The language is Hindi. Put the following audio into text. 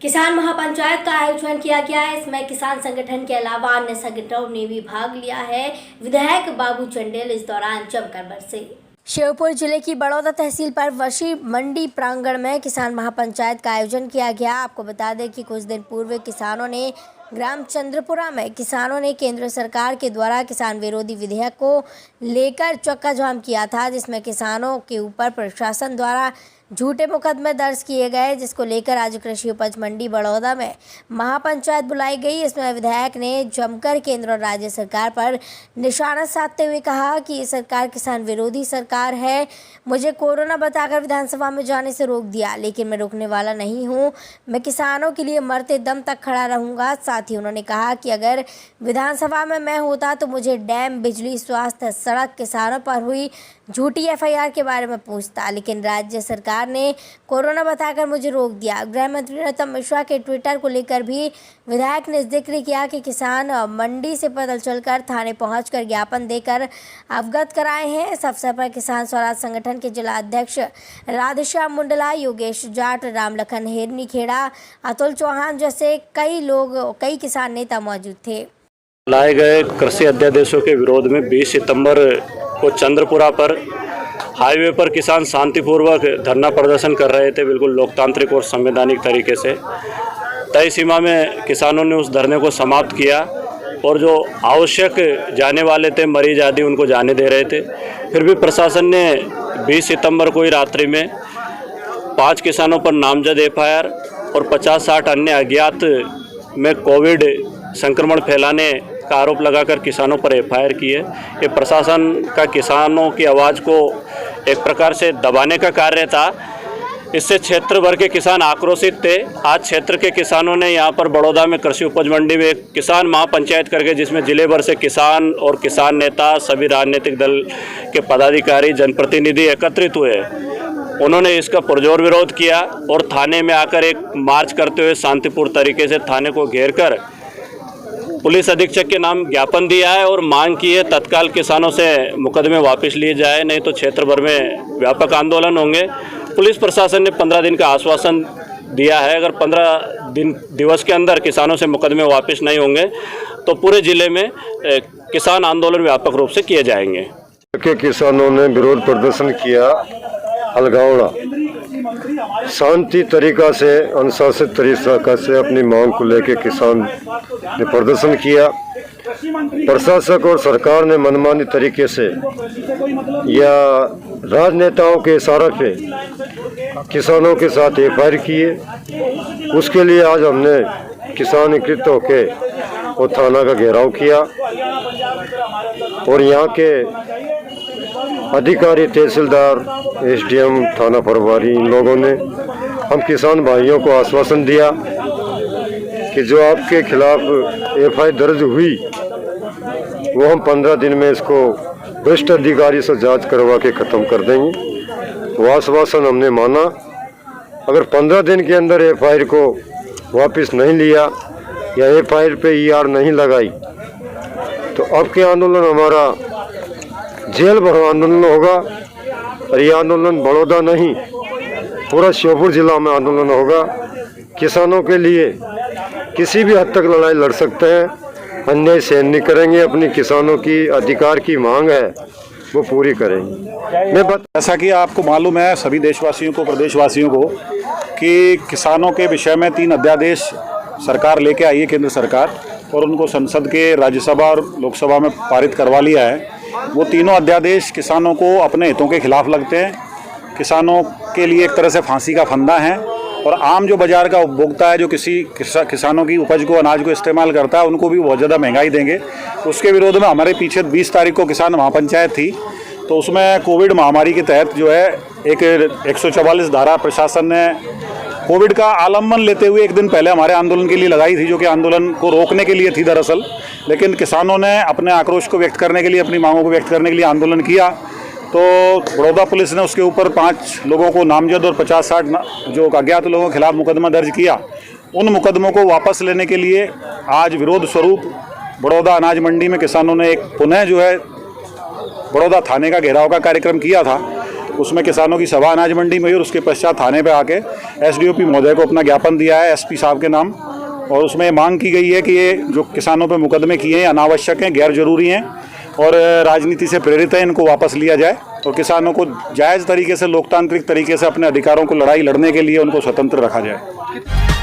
किसान महापंचायत का आयोजन किया गया है। इसमें किसान संगठन के अलावा अन्य संगठनों ने भी भाग लिया है। विधायक बाबू चंडेल इस दौरान जमकर बरसे। श्योपुर जिले की बड़ौदा तहसील पर वशी मंडी प्रांगण में किसान महापंचायत का आयोजन किया गया। आपको बता दें कि कुछ दिन पूर्व किसानों ने ग्राम चंद्रपुरा में केंद्र सरकार के द्वारा किसान विरोधी विधेयक को लेकर चक्का जाम किया था, जिसमें किसानों के ऊपर प्रशासन द्वारा झूठे मुकदमे दर्ज किए गए, जिसको लेकर आज कृषि उपज मंडी बड़ौदा में महापंचायत बुलाई गई। इसमें विधायक ने जमकर केंद्र और राज्य सरकार पर निशाना साधते हुए कहा कि ये सरकार किसान विरोधी सरकार है। मुझे कोरोना बताकर विधानसभा में जाने से रोक दिया, लेकिन मैं रुकने वाला नहीं हूँ। मैं किसानों के लिए मरते दम तक खड़ा रहूँगा। साथ ही उन्होंने कहा कि अगर विधानसभा में मैं होता तो मुझे डैम, बिजली, स्वास्थ्य, सड़क, किसानों पर हुई झूठी FIR के बारे में पूछता, लेकिन राज्य सरकार ने कोरोना बताकर मुझे रोक दिया। गृह मंत्री नरोत्तम मिश्रा के ट्विटर को लेकर भी विधायक ने जिक्र किया कि किसान मंडी से पैदल चलकर थाने पहुंचकर ज्ञापन देकर अवगत कराए हैं। इस अवसर पर किसान स्वराज संगठन के जिला अध्यक्ष राधेश्याम मुंडला, योगेश जाट, रामलखन हेरनी खेड़ा, अतुल चौहान जैसे कई किसान नेता मौजूद थे। लाए गए कृषि अध्यादेशों के विरोध में 20 सितंबर को चंद्रपुरा पर हाईवे पर किसान शांतिपूर्वक धरना प्रदर्शन कर रहे थे, बिल्कुल लोकतांत्रिक और संवैधानिक तरीके से। तय सीमा में किसानों ने उस धरने को समाप्त किया और जो आवश्यक जाने वाले थे, मरीज आदि, उनको जाने दे रहे थे। फिर भी प्रशासन ने 20 सितंबर को ही रात्रि में 5 किसानों पर नामजद FIR और 50-60 अन्य अज्ञात में कोविड संक्रमण फैलाने का आरोप लगाकर किसानों पर FIR की है। ये प्रशासन का किसानों की आवाज़ को एक प्रकार से दबाने का कार्य था। इससे क्षेत्र भर के किसान आक्रोशित थे। आज क्षेत्र के किसानों ने यहाँ पर बड़ौदा में कृषि उपज मंडी में एक किसान महापंचायत करके, जिसमें जिले भर से किसान और किसान नेता, सभी राजनीतिक दल के पदाधिकारी, जनप्रतिनिधि एकत्रित हुए। उन्होंने इसका पुरजोर विरोध किया और थाने में आकर एक मार्च करते हुए शांतिपूर्ण तरीके से थाने को घेरकर पुलिस अधीक्षक के नाम ज्ञापन दिया है और मांग की है तत्काल किसानों से मुकदमे वापस लिए जाए, नहीं तो क्षेत्र भर में व्यापक आंदोलन होंगे। पुलिस प्रशासन ने 15 दिन का आश्वासन दिया है। अगर 15 दिवस के अंदर किसानों से मुकदमे वापस नहीं होंगे तो पूरे जिले में किसान आंदोलन व्यापक रूप से किए जाएंगे। किसानों ने विरोध प्रदर्शन किया अलगावड़ा, शांति तरीका से, अनुशासित तरीका से अपनी मांग को लेकर किसान ने प्रदर्शन किया। प्रशासक और सरकार ने मनमानी तरीके से या राजनेताओं के इशारे पे किसानों के साथ FIR किए। उसके लिए आज हमने किसान एकत्रित होकर वो थाना का घेराव किया और यहाँ के अधिकारी, तहसीलदार, SDM, थाना प्रभारी, इन लोगों ने हम किसान भाइयों को आश्वासन दिया कि जो आपके खिलाफ FIR दर्ज हुई वो हम 15 दिन में इसको वरिष्ठ अधिकारी से जांच करवा के ख़त्म कर देंगे। वो आश्वासन हमने माना। अगर 15 दिन के अंदर FIR को वापस नहीं लिया या FIR पे ER नहीं लगाई तो अब के आंदोलन हमारा जेल भरो आंदोलन होगा। और ये आंदोलन बड़ौदा नहीं, पूरा श्योपुर जिला में आंदोलन होगा। किसानों के लिए किसी भी हद तक लड़ाई लड़ सकते हैं, अन्याय सहन नहीं करेंगे। अपनी किसानों की अधिकार की मांग है वो पूरी करेंगे। जैसा कि आपको मालूम है, सभी देशवासियों को, प्रदेशवासियों को, कि किसानों के विषय में 3 अध्यादेश सरकार लेके आई है, केंद्र सरकार, और उनको संसद के राज्यसभा और लोकसभा में पारित करवा लिया है। वो तीनों अध्यादेश किसानों को अपने हितों के खिलाफ लगते हैं, किसानों के लिए एक तरह से फांसी का फंदा है। और आम जो बाज़ार का उपभोक्ता है, जो किसानों की उपज को, अनाज को इस्तेमाल करता है, उनको भी बहुत ज़्यादा महंगाई देंगे। उसके विरोध में हमारे पीछे 20 तारीख को किसान महापंचायत थी, तो उसमें कोविड महामारी के तहत जो है एक 144 धारा प्रशासन ने कोविड का आलम्बन लेते हुए एक दिन पहले हमारे आंदोलन के लिए लगाई थी, जो कि आंदोलन को रोकने के लिए थी दरअसल। लेकिन किसानों ने अपने आक्रोश को व्यक्त करने के लिए, अपनी मांगों को व्यक्त करने के लिए आंदोलन किया, तो बड़ौदा पुलिस ने उसके ऊपर 5 लोगों को नामजद और 50-60 जो अज्ञात लोगों के खिलाफ मुकदमा दर्ज किया। उन मुकदमों को वापस लेने के लिए आज विरोध स्वरूप बड़ौदा अनाज मंडी में किसानों ने एक पुनः जो है बड़ौदा थाने का घेराव का कार्यक्रम किया था। उसमें किसानों की सभा अनाज मंडी में हुई और उसके पश्चात थाने पे आके एसडीओपी महोदय को अपना ज्ञापन दिया है एसपी साहब के नाम, और उसमें मांग की गई है कि ये जो किसानों पे मुकदमे किए हैं अनावश्यक हैं, गैर जरूरी हैं और राजनीति से प्रेरित है, इनको वापस लिया जाए और किसानों को जायज़ तरीके से लोकतांत्रिक तरीके से अपने अधिकारों को लड़ाई लड़ने के लिए उनको स्वतंत्र रखा जाए।